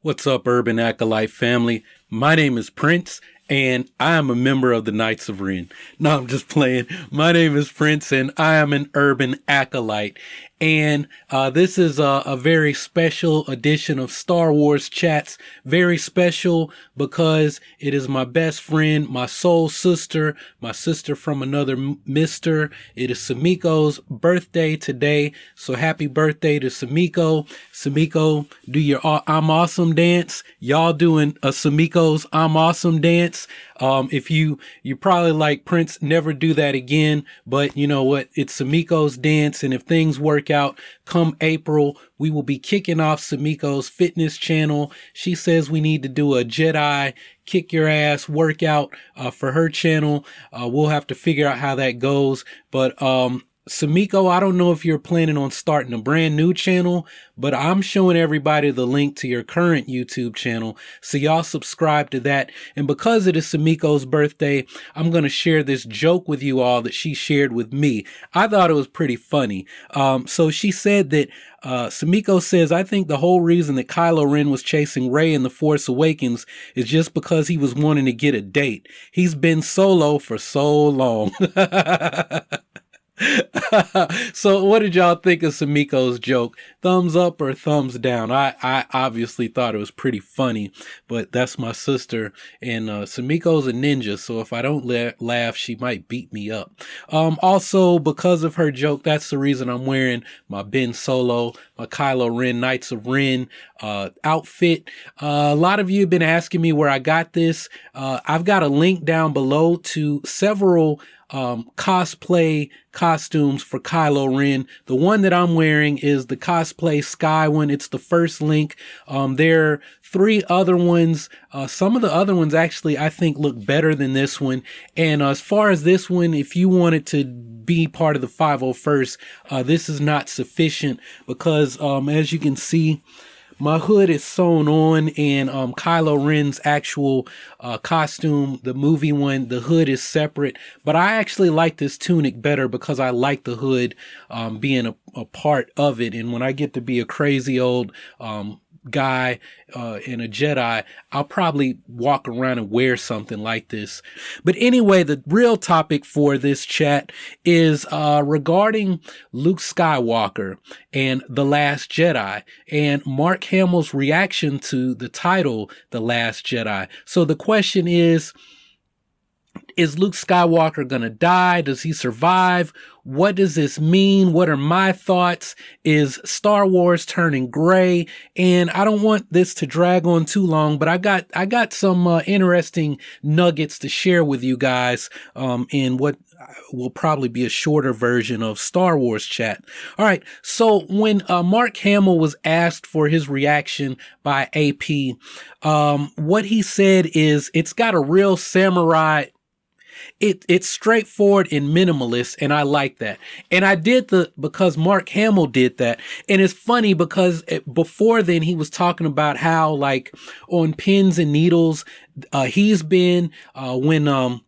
What's up, Urban Acolyte family? My name is Prince, and I am a member of the Knights of Ren. No, I'm just playing. My name is Prince, and I am an Urban Acolyte. And this is a very special edition of Star Wars Chats. Very special because it is my best friend, my soul sister, my sister from another mister. It is Samiko's birthday today. So happy birthday to Samiko. Samiko, do your I'm Awesome dance. Y'all doing a Samiko's I'm Awesome dance. If you're probably like, Prince, never do that again. But you know what? It's Samiko's dance. And if things work out, come April, we will be kicking off Samiko's fitness channel. She says we need to do a Jedi kick your ass workout, for her channel. We'll have to figure out how that goes. But, Samiko, I don't know if you're planning on starting a brand new channel, but I'm showing everybody the link to your current YouTube channel. So y'all subscribe to that. And because it is Samiko's birthday, I'm going to share this joke with you all that she shared with me. I thought it was pretty funny. So she said that, Samiko says, I think the whole reason that Kylo Ren was chasing Rey in The Force Awakens is just because he was wanting to get a date. He's been solo for so long. So what did y'all think of Samiko's joke? Thumbs up or thumbs down? I obviously thought it was pretty funny, but that's my sister, and Samiko's a ninja, so if I don't laugh, she might beat me up. Also, because of her joke, that's the reason I'm wearing my Ben Solo, my Kylo Ren Knights of Ren outfit. A lot of you have been asking me where I got this. I've got a link down below to several cosplay costumes for Kylo Ren. The one that I'm wearing is the cosplay Sky one. It's the first link. There are 3 other ones. Some of the other ones actually I think look better than this one. And as far as this one, if you wanted to be part of the 501st, this is not sufficient because as you can see, my hood is sewn on, and Kylo Ren's actual costume, the movie one, the hood is separate. But I actually like this tunic better because I like the hood being a part of it. And when I get to be a crazy old guy in a Jedi, I'll probably walk around and wear something like this. But anyway, the real topic for this chat is regarding Luke Skywalker and The Last Jedi and Mark Hamill's reaction to the title The Last Jedi. So the question is Luke Skywalker gonna die? Does he survive? What does this mean? What are my thoughts? Is Star Wars turning gray? And I don't want this to drag on too long, but I got some interesting nuggets to share with you guys in what will probably be a shorter version of Star Wars chat. All right. So when Mark Hamill was asked for his reaction by AP, what he said is it's got a real samurai. It's straightforward and minimalist, and I like that. And I did because Mark Hamill did that. And it's funny because before then he was talking about how, like, on pins and needles, he's been when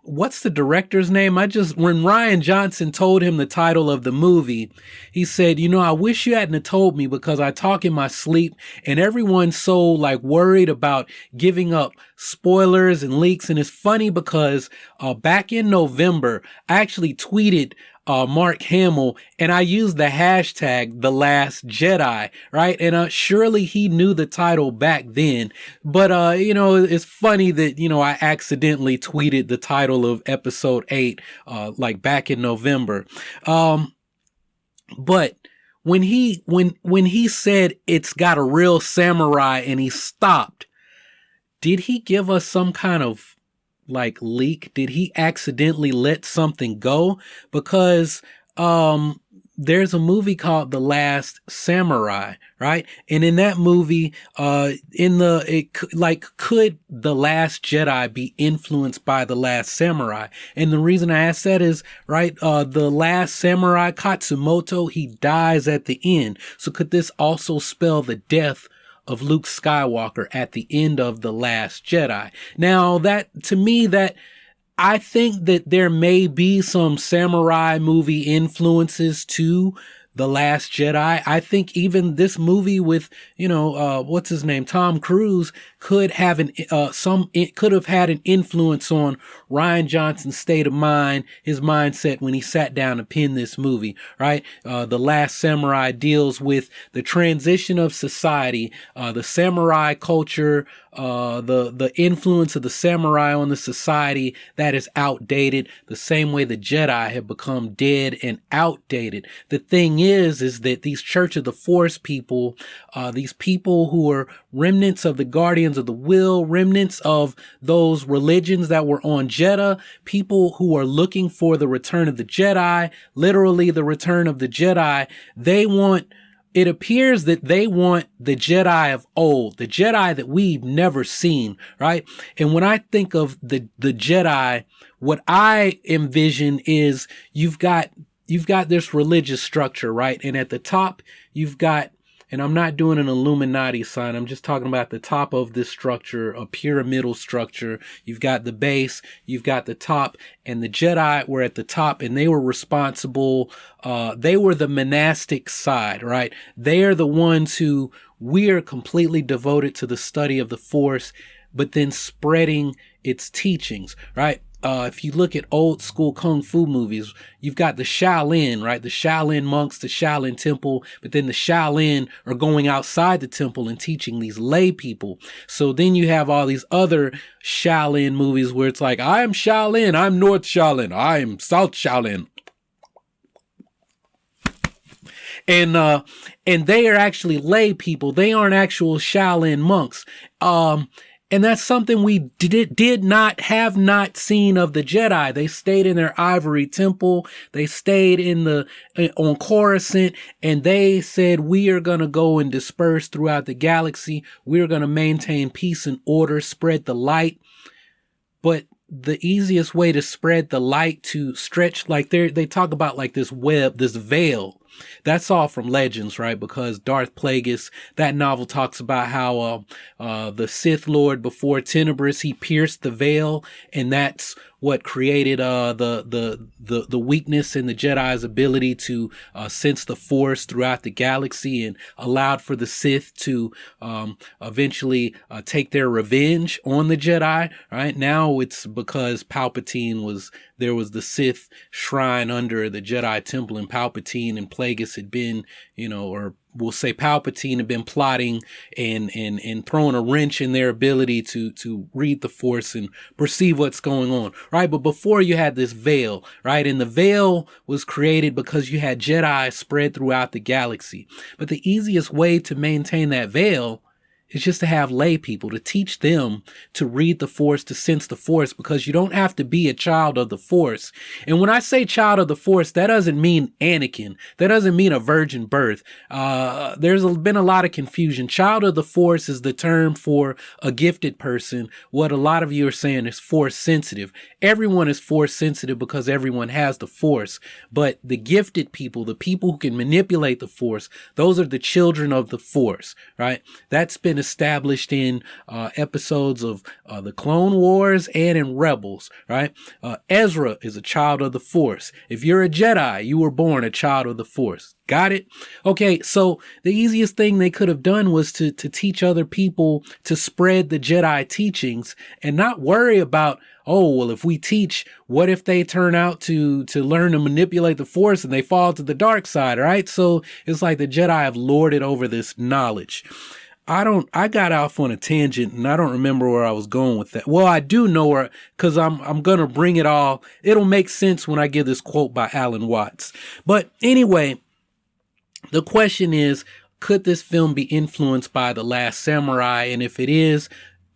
what's the director's name? When Rian Johnson told him the title of the movie, he said, I wish you hadn't have told me because I talk in my sleep, and everyone's so like worried about giving up spoilers and leaks. And it's funny because back in November, I actually tweeted Mark Hamill, and I used the hashtag The Last Jedi, right? And surely he knew the title back then, but it's funny that I accidentally tweeted the title of episode 8 like back in November. But when he said it's got a real samurai and he stopped, did he give us some kind of like leak? Did he accidentally let something go? Because there's a movie called The Last Samurai, right? And in that movie, could The Last Jedi be influenced by The Last Samurai? And the reason I ask that is, right, The Last Samurai, Katsumoto, he dies at the end. So could this also spell the death of Luke Skywalker at the end of The Last Jedi? Now, I think that there may be some samurai movie influences to The Last Jedi. I think even this movie with, what's his name? Tom Cruise could have it could have had an influence on Rian Johnson's state of mind, his mindset when he sat down to pen this movie, right? The Last Samurai deals with the transition of society, the samurai culture, the influence of the samurai on the society that is outdated, the same way the Jedi have become dead and outdated. The thing is that these Church of the Force people, these people who are remnants of the Guardians of the Will, remnants of those religions that were on Jeddah, people who are looking for the return of the Jedi, literally the return of the Jedi, it appears that they want the Jedi of old, the Jedi that we've never seen, right? And when I think of the Jedi, what I envision is you've got this religious structure, right? And at the top, you've got, and I'm not doing an Illuminati sign, I'm just talking about the top of this structure, a pyramidal structure. You've got the base, you've got the top, and the Jedi were at the top, and they were responsible. They were the monastic side, right? They are the ones who we are completely devoted to the study of the Force, but then spreading its teachings, right? If you look at old school Kung Fu movies, you've got the Shaolin, right? The Shaolin monks, the Shaolin temple, but then the Shaolin are going outside the temple and teaching these lay people. So then you have all these other Shaolin movies where it's like, I'm Shaolin, I'm North Shaolin, I'm South Shaolin. And they are actually lay people. They aren't actual Shaolin monks. And that's something we have not seen of the Jedi. They stayed in their ivory temple. They stayed on Coruscant, and they said, we are going to go and disperse throughout the galaxy. We're going to maintain peace and order, spread the light. But the easiest way to spread the light, to stretch, like they talk about like this web, this veil. That's all from Legends, right? Because Darth Plagueis, that novel talks about how the Sith Lord before Tenebris, he pierced the veil, and that's what created the weakness in the Jedi's ability to sense the Force throughout the galaxy, and allowed for the Sith to eventually take their revenge on the Jedi. Right now, it's because there was the Sith shrine under the Jedi temple, and Palpatine and Plagueis had been, or we'll say Palpatine had been plotting and throwing a wrench in their ability to read the Force and perceive what's going on, right? But before, you had this veil, right? And the veil was created because you had Jedi spread throughout the galaxy. But the easiest way to maintain that veil is just to have lay people, to teach them to read the Force, to sense the Force, because you don't have to be a child of the Force. And when I say child of the Force, that doesn't mean Anakin. That doesn't mean a virgin birth. There's been a lot of confusion. Child of the Force is the term for a gifted person. What a lot of you are saying is Force sensitive. Everyone is Force sensitive because everyone has the Force. But the gifted people, the people who can manipulate the Force, those are the children of the Force, right? That's been established in episodes of the Clone Wars and in Rebels, right? Ezra is a child of the Force. If you're a Jedi, you were born a child of the Force. Got it? Okay, so the easiest thing they could have done was to teach other people to spread the Jedi teachings and not worry about, oh, well, if we teach, what if they turn out to learn to manipulate the Force and they fall to the dark side, right? So it's like the Jedi have lorded over this knowledge. I got off on a tangent and I don't remember where I was going with that. Well, I do know where, cause I'm going to bring it all. It'll make sense when I give this quote by Alan Watts. But anyway, the question is, could this film be influenced by The Last Samurai? And if it is,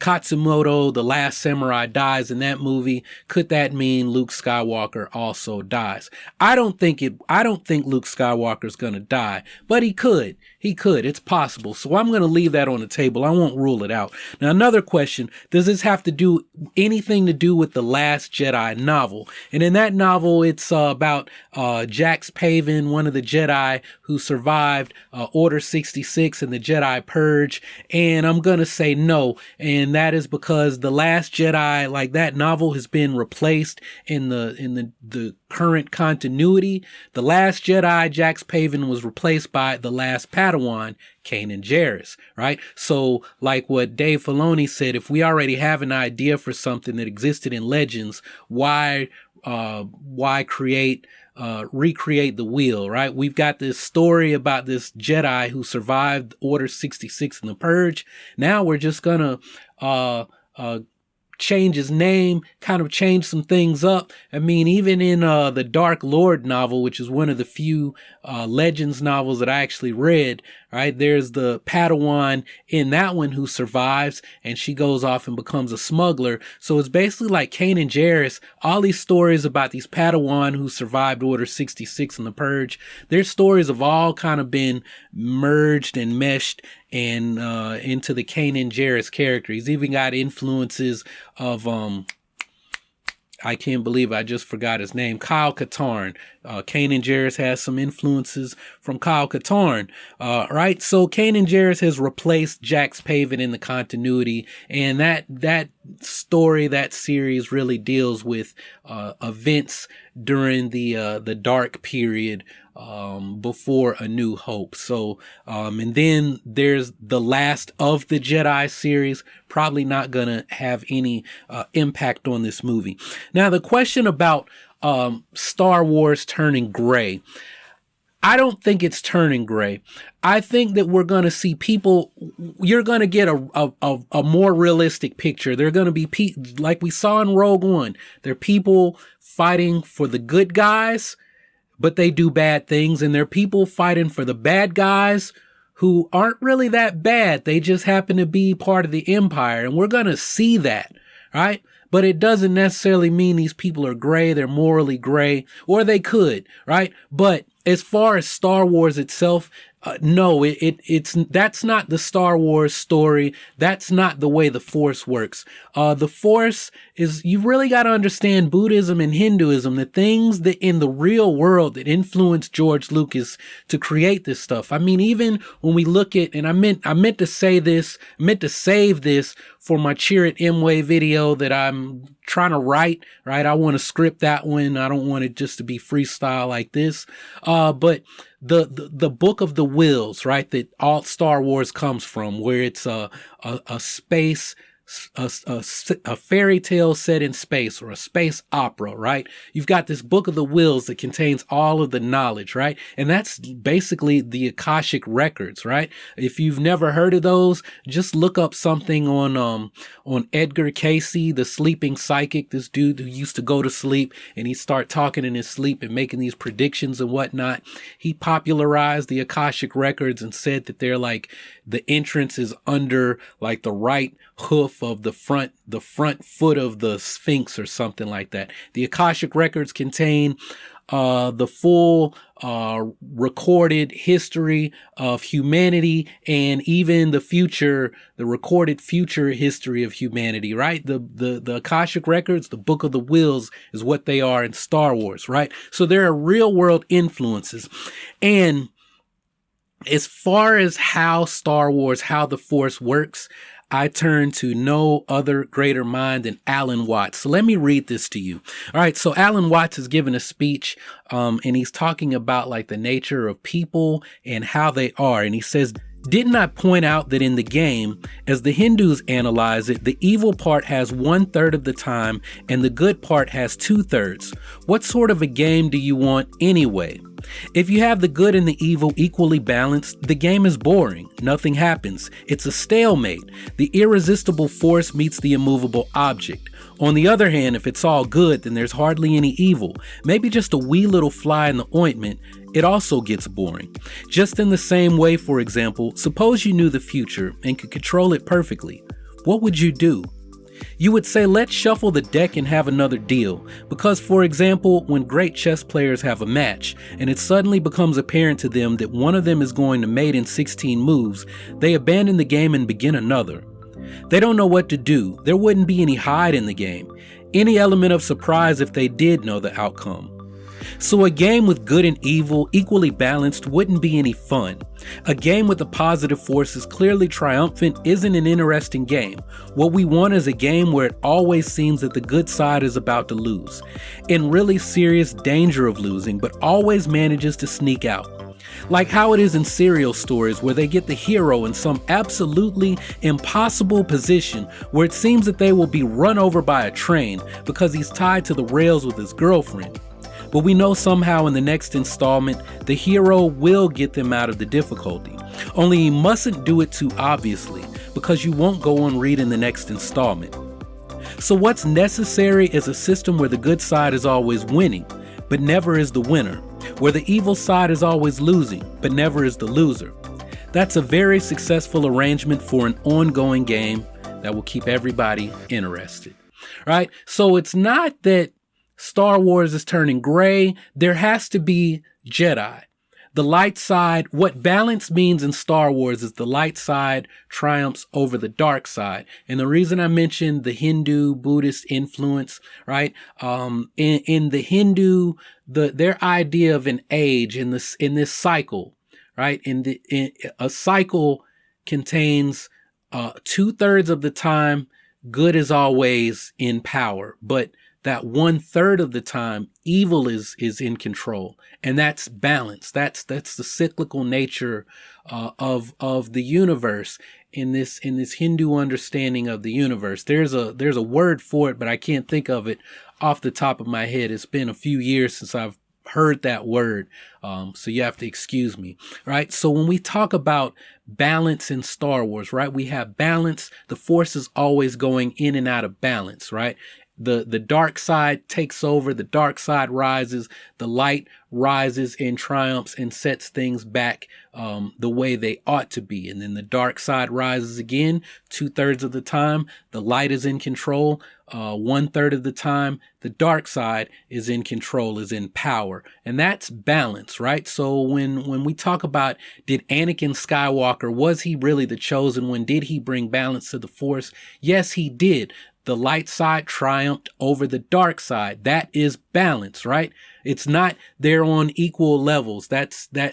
Katsumoto, the last samurai, dies in that movie. Could that mean Luke Skywalker also dies? I don't think Luke Skywalker's gonna die, but he could. It's possible. So I'm going to leave that on the table. I won't rule it out. Now, another question, does this have to do anything to do with the Last Jedi novel? And in that novel, it's about Jax Paven, one of the Jedi who survived Order 66 and the Jedi Purge. And I'm going to say no. And and that is because The Last Jedi, like that novel, has been replaced in the current continuity. The Last Jedi, Jax Paven, was replaced by The Last Padawan, Kanan Jarrus, right? So like what Dave Filoni said, if we already have an idea for something that existed in Legends, why recreate the wheel, right? We've got this story about this Jedi who survived Order 66 in the Purge. Now we're just gonna change his name, kind of change some things up. I mean, even in the Dark Lord novel, which is one of the few Legends novels that I actually read, right? There's the Padawan in that one who survives, and she goes off and becomes a smuggler. So it's basically like Kanan Jarrus, all these stories about these Padawan who survived Order 66 in the Purge. Their stories have all kind of been merged and meshed and into the Kanan Jarrus character. He's even got influences of I can't believe I just forgot his name, Kyle Katarn. Kanan Jarrus has some influences from Kyle Katarn, right? So Kanan Jarrus has replaced Jax Paven in the continuity, and that story, that series really deals with events during the dark period before A New Hope. So, and then there's the Last of the Jedi series, probably not gonna have any impact on this movie. Now, the question about Star Wars turning gray, I don't think it's turning gray. I think that we're going to see people, you're going to get a more realistic picture. They're going to be, like we saw in Rogue One, they're people fighting for the good guys, but they do bad things. And they're people fighting for the bad guys who aren't really that bad. They just happen to be part of the Empire. And we're going to see that, right? But it doesn't necessarily mean these people are gray. They're morally gray, or they could, right? But as far as Star Wars itself, no, that's not the Star Wars story. That's not the way the Force works. The Force is, you really got to understand Buddhism and Hinduism, the things that in the real world that influenced George Lucas to create this stuff. I mean, even when we look at, and I meant to say this, I meant to save this for my Cheer It M-Way video that I'm trying to write, right? I want to script that one. I don't want it just to be freestyle like this. But the Book of the Wills, right? That all Star Wars comes from, where it's a space, a fairy tale set in space, or a space opera, right? You've got this Book of the Wills that contains all of the knowledge, right? And that's basically the Akashic records, right? If you've never heard of those, just look up something on Edgar Casey, the sleeping psychic, this dude who used to go to sleep and he'd start talking in his sleep and making these predictions and whatnot. He popularized the Akashic records and said that they're like, the entrance is under like the right hoof of the front foot of the Sphinx or something like that. The Akashic records contain the full recorded history of humanity, and even the recorded future history of humanity, right? The Akashic records, the Book of the Wills, is what they are in Star Wars, right? So there are real world influences. And as far as how Star Wars, how the Force works, I turn to no other greater mind than Alan Watts. So let me read this to you. All right. So Alan Watts has given a speech, and he's talking about like the nature of people and how they are. And he says, "Didn't I point out that in the game, as the Hindus analyze it, the evil part has 1/3 of the time and the good part has 2/3? What sort of a game do you want anyway? If you have the good and the evil equally balanced, the game is boring. Nothing happens. It's a stalemate. The irresistible force meets the immovable object. On the other hand, if it's all good, then there's hardly any evil. Maybe just a wee little fly in the ointment. It also gets boring. Just in the same way, for example, suppose you knew the future and could control it perfectly. What would you do? You would say, let's shuffle the deck and have another deal. Because, for example, when great chess players have a match, and it suddenly becomes apparent to them that one of them is going to mate in 16 moves, they abandon the game and begin another. They don't know what to do. There wouldn't be any hide in the game, any element of surprise if they did know the outcome. So a game with good and evil equally balanced wouldn't be any fun. A game with the positive forces clearly triumphant isn't an interesting game. What we want is a game where it always seems that the good side is about to lose, in really serious danger of losing, but always manages to sneak out. Like how it is in serial stories where they get the hero in some absolutely impossible position where it seems that they will be run over by a train because he's tied to the rails with his girlfriend. But we know somehow in the next installment, the hero will get them out of the difficulty. Only he mustn't do it too obviously, because you won't go on reading the next installment. So what's necessary is a system where the good side is always winning, but never is the winner, where the evil side is always losing, but never is the loser. That's a very successful arrangement for an ongoing game that will keep everybody interested, right? So it's not that Star Wars is turning gray. There has to be Jedi. The light side, what balance means in Star Wars is the light side triumphs over the dark side. And the reason I mentioned the Hindu Buddhist influence, right? In the Hindu, their idea of an age in this cycle, right? A cycle contains 2/3 of the time good is always in power, but that 1/3 of the time evil is in control, and that's balance. That's the cyclical nature of the universe in this Hindu understanding of the universe. There's a word for it, but I can't think of it off the top of my head. It's been a few years since I've heard that word, so you have to excuse me, right? So when we talk about balance in Star Wars, right, we have balance. The force is always going in and out of balance, right? The dark side takes over, the dark side rises, the light rises and triumphs and sets things back the way they ought to be. And then the dark side rises again, 2/3 of the time, the light is in control. 1/3 of the time, the dark side is in control, is in power. And that's balance, right? So when we talk about, did Anakin Skywalker, was he really the chosen one? Did he bring balance to the Force? Yes, he did. The light side triumphed over the dark side. That is balance, right? It's not they're on equal levels.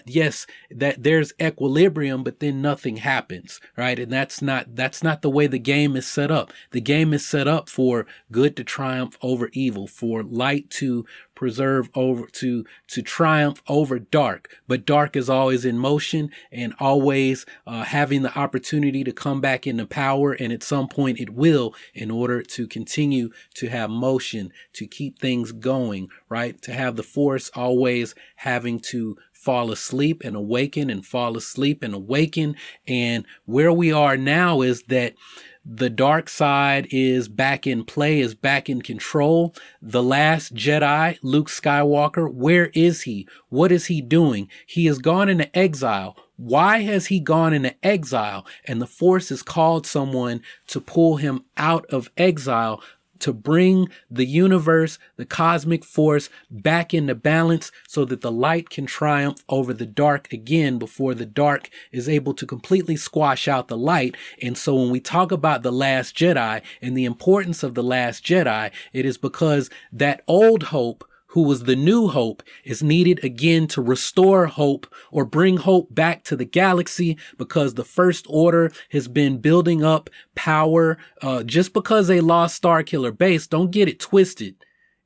Yes, there's equilibrium, but then nothing happens, right? And that's not the way the game is set up. The game is set up for good to triumph over evil, for light to preserve over to triumph over dark, but dark is always in motion and always having the opportunity to come back into power, and at some point it will, in order to continue to have motion, to keep things going, right? To have the Force always having to fall asleep and awaken and fall asleep and awaken. And where we are now is that the dark side is back in play, is back in control. The Last Jedi, Luke Skywalker, where is he? What is he doing? He has gone into exile. Why has he gone into exile? And the Force has called someone to pull him out of exile, to bring the universe, the cosmic force, back into balance so that the light can triumph over the dark again before the dark is able to completely squash out the light. And so when we talk about the Last Jedi and the importance of the Last Jedi, it is because that old hope, who was the new hope, is needed again to restore hope or bring hope back to the galaxy, because the First Order has been building up power. Just because they lost Starkiller Base, don't get it twisted.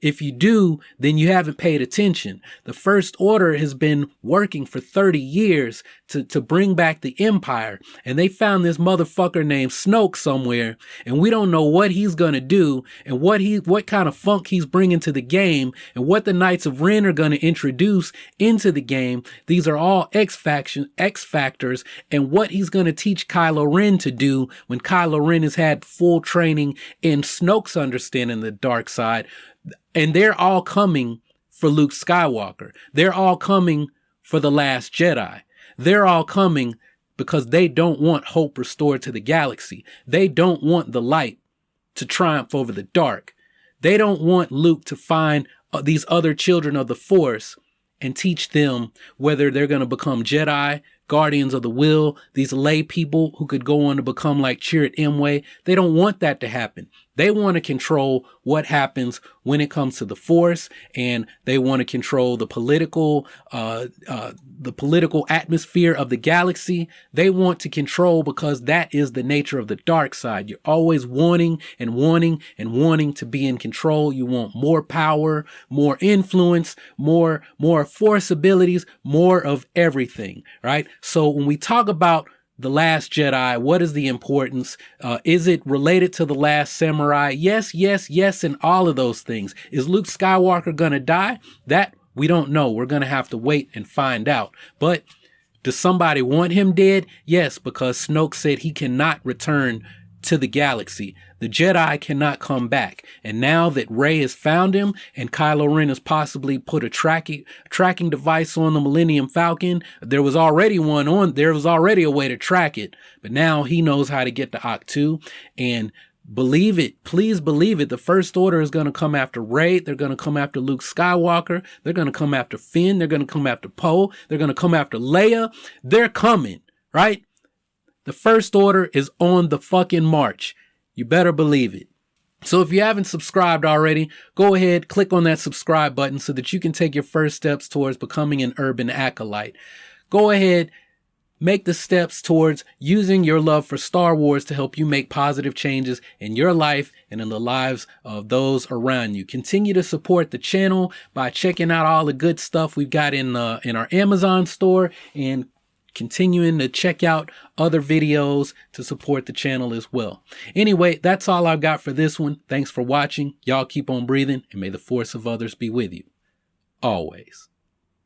If you do, then you haven't paid attention. The First Order has been working for 30 years to bring back the Empire. And they found this motherfucker named Snoke somewhere. And we don't know what he's going to do and what kind of funk he's bringing to the game and what the Knights of Ren are going to introduce into the game. These are all X factors, and what he's going to teach Kylo Ren to do when Kylo Ren has had full training in Snoke's understanding the dark side. And they're all coming for Luke Skywalker. They're all coming for the Last Jedi. They're all coming because they don't want hope restored to the galaxy. They don't want the light to triumph over the dark. They don't want Luke to find these other children of the Force and teach them whether they're going to become Jedi, guardians of the will, these lay people who could go on to become like Chirrut Imwe. They don't want that to happen. They want to control what happens when it comes to the Force, and they want to control the political atmosphere of the galaxy. They want to control because that is the nature of the dark side. You're always wanting and wanting and wanting to be in control. You want more power, more influence, more Force abilities, more of everything, right? So when we talk about The Last Jedi, what is the importance? Is it related to The Last Samurai? Yes, yes, yes, and all of those things. Is Luke Skywalker going to die? That we don't know. We're going to have to wait and find out. But does somebody want him dead? Yes, because Snoke said he cannot return to the galaxy. The Jedi cannot come back. And now that Rey has found him and Kylo Ren has possibly put a tracking device on the Millennium Falcon, there was already a way to track it, but now he knows how to get to Ahch-To. And believe it, please believe it, the First Order is going to come after Rey. They're going to come after Luke Skywalker. They're going to come after Finn. They're going to come after Poe. They're going to come after Leia. They're coming, right? The First Order is on the fucking march. You better believe it. So if you haven't subscribed already, go ahead, click on that subscribe button so that you can take your first steps towards becoming an urban acolyte. Go ahead, make the steps towards using your love for Star Wars to help you make positive changes in your life and in the lives of those around you. Continue to support the channel by checking out all the good stuff we've got in our Amazon store, and continuing to check out other videos to support the channel as well. Anyway, that's all I've got for this one. Thanks for watching. Y'all keep on breathing, and may the force of others be with you always.